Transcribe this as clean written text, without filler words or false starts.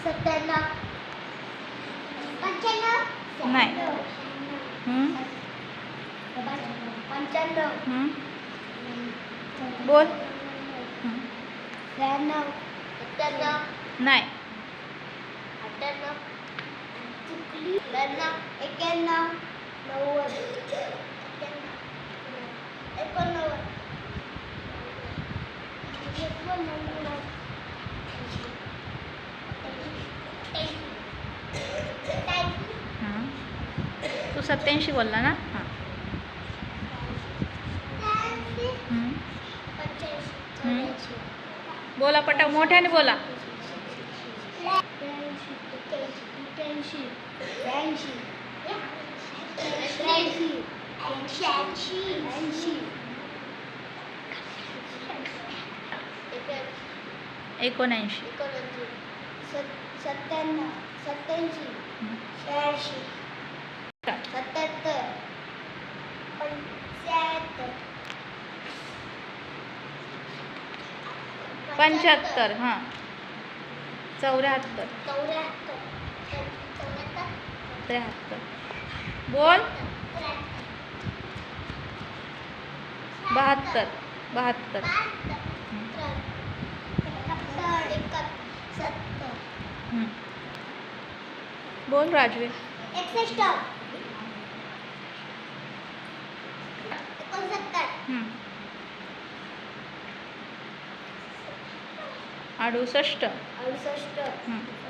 सत्त्याण्णव 95 नाही. 95 बोल. 96 97 नाही. 98 91 90 तू 87 बोलला ना. हां. बोला पटा मोठ्याने बोला. 79 97 87 86 77 75 हां 74 73 बोल. 72 72 बोल राजवीर. 69 68 68